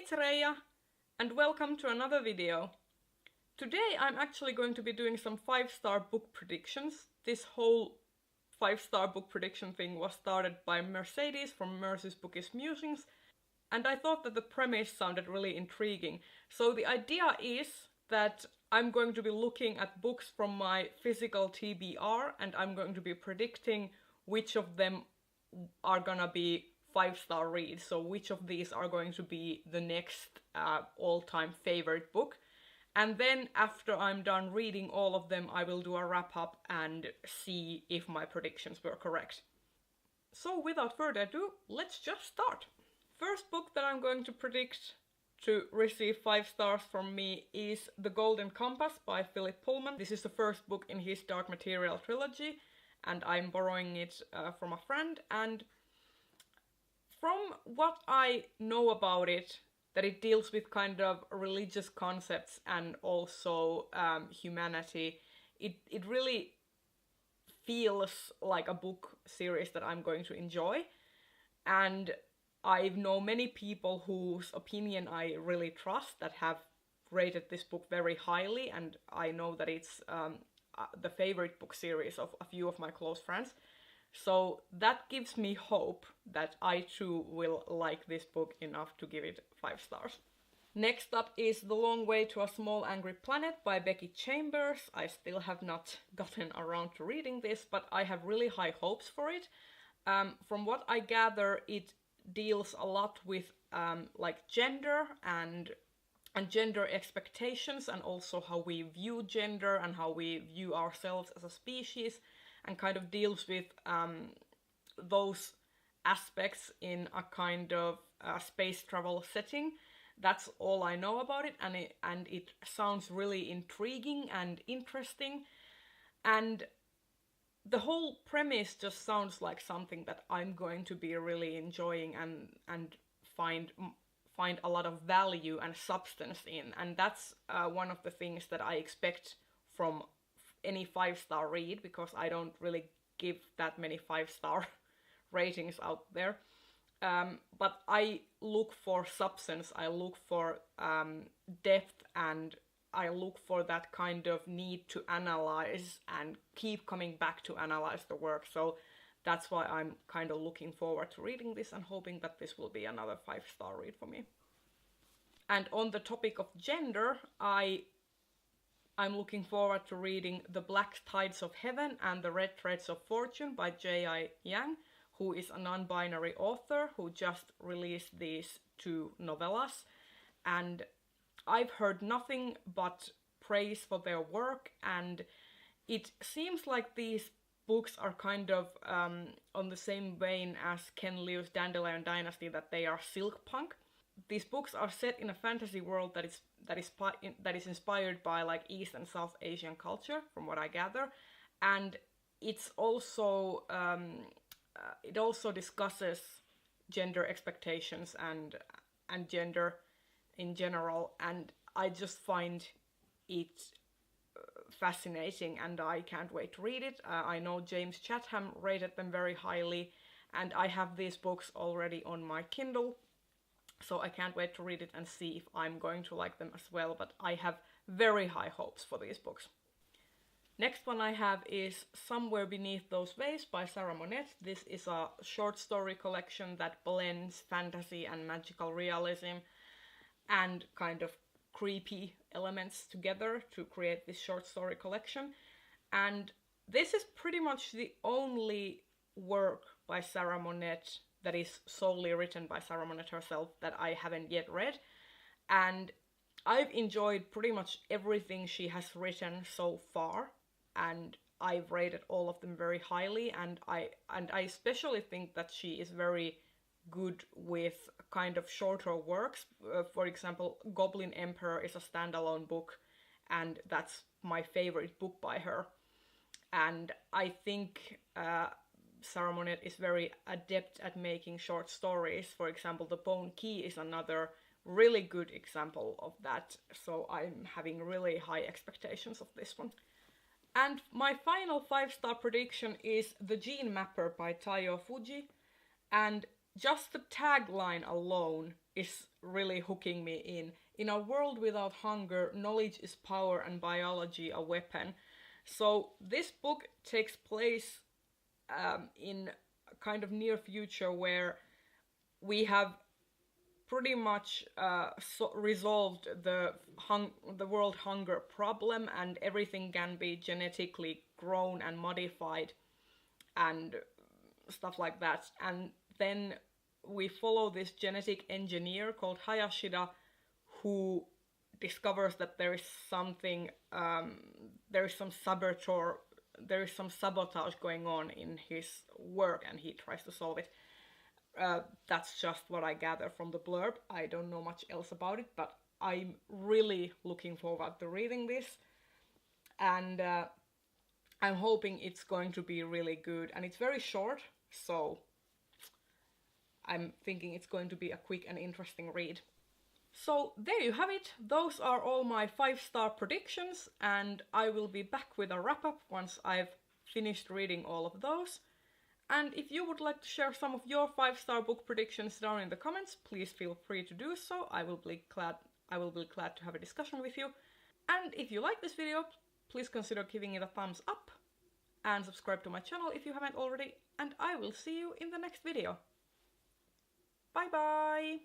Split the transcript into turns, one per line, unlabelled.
it's Reija, and welcome to another video. Today I'm actually going to be doing some 5-star book predictions. This whole 5-star book prediction thing was started by Mercedes from MercysBookishMusings, and I thought that the premise sounded really intriguing. So the idea is that I'm going to be looking at books from my physical TBR, and I'm going to be predicting which of them are gonna be 5-star reads, so which of these are going to be the next all-time favorite book. And then after I'm done reading all of them, I will do a wrap-up and see if my predictions were correct. So without further ado, let's just start. First book that I'm going to predict to receive 5 stars from me is The Golden Compass by Philip Pullman. This is the first book in his Dark Material trilogy, and I'm borrowing it from a friend, and from what I know about it, that it deals with kind of religious concepts and also humanity, it really feels like a book series that I'm going to enjoy. And I know many people whose opinion I really trust that have rated this book very highly, and I know that it's the favorite book series of a few of my close friends. So that gives me hope that I too will like this book enough to give it 5 stars. Next up is The Long Way to a Small Angry Planet by Becky Chambers. I still have not gotten around to reading this, but I have really high hopes for it. From what I gather, it deals a lot with like gender and gender expectations, and also how we view gender and how we view ourselves as a species, and kind of deals with those aspects in a kind of space travel setting. That's all I know about it, and it sounds really intriguing and interesting, and the whole premise just sounds like something that I'm going to be really enjoying and find a lot of value and substance in, and that's one of the things that I expect from any 5-star read, because I don't really give that many 5-star ratings out there. But I look for substance, I look for depth, and I look for that kind of need to analyze and keep coming back to analyze the work. So that's why I'm kind of looking forward to reading this and hoping that this will be another 5-star read for me. And on the topic of gender, I'm looking forward to reading The Black Tides of Heaven and The Red Threads of Fortune by J.I. Yang, who is a non-binary author who just released these 2 novellas. And I've heard nothing but praise for their work, and it seems like these books are kind of on the same vein as Ken Liu's Dandelion Dynasty, that they are silk punk. These books are set in a fantasy world that is inspired by like East and South Asian culture, from what I gather, and it's also it also discusses gender expectations and gender in general, and I just find it fascinating, and I can't wait to read it. I know James Chatham rated them very highly, and I have these books already on my Kindle. So I can't wait to read it and see if I'm going to like them as well, but I have very high hopes for these books. Next one I have is Somewhere Beneath Those Waves by Sarah Monette. This is a short story collection that blends fantasy and magical realism and kind of creepy elements together to create this short story collection. And this is pretty much the only work by Sarah Monette that is solely written by Sarah Monette herself that I haven't yet read, and I've enjoyed pretty much everything she has written so far, and I've rated all of them very highly, and I especially think that she is very good with kind of shorter works. For example, Goblin Emperor is a standalone book, and that's my favorite book by her, and I think Sarah Monette is very adept at making short stories. For example, The Bone Key is another really good example of that, so I'm having really high expectations of this one. And my final 5-star prediction is The Genemapper by Taiyo Fuji, and just the tagline alone is really hooking me in. In a world without hunger, knowledge is power and biology a weapon. So this book takes place in a kind of near future where we have pretty much resolved the world hunger problem, and everything can be genetically grown and modified and stuff like that. And then we follow this genetic engineer called Hayashida, who discovers that there is something, there is some sabotage going on in his work, and he tries to solve it. That's just what I gather from the blurb. I don't know much else about it, but I'm really looking forward to reading this, and I'm hoping it's going to be really good. And it's very short, so I'm thinking it's going to be a quick and interesting read. So there you have it. Those are all my 5-star predictions, and I will be back with a wrap-up once I've finished reading all of those. And if you would like to share some of your 5-star book predictions down in the comments, please feel free to do so. I will be glad to have a discussion with you. And if you like this video, please consider giving it a thumbs up and subscribe to my channel if you haven't already, and I will see you in the next video. Bye bye!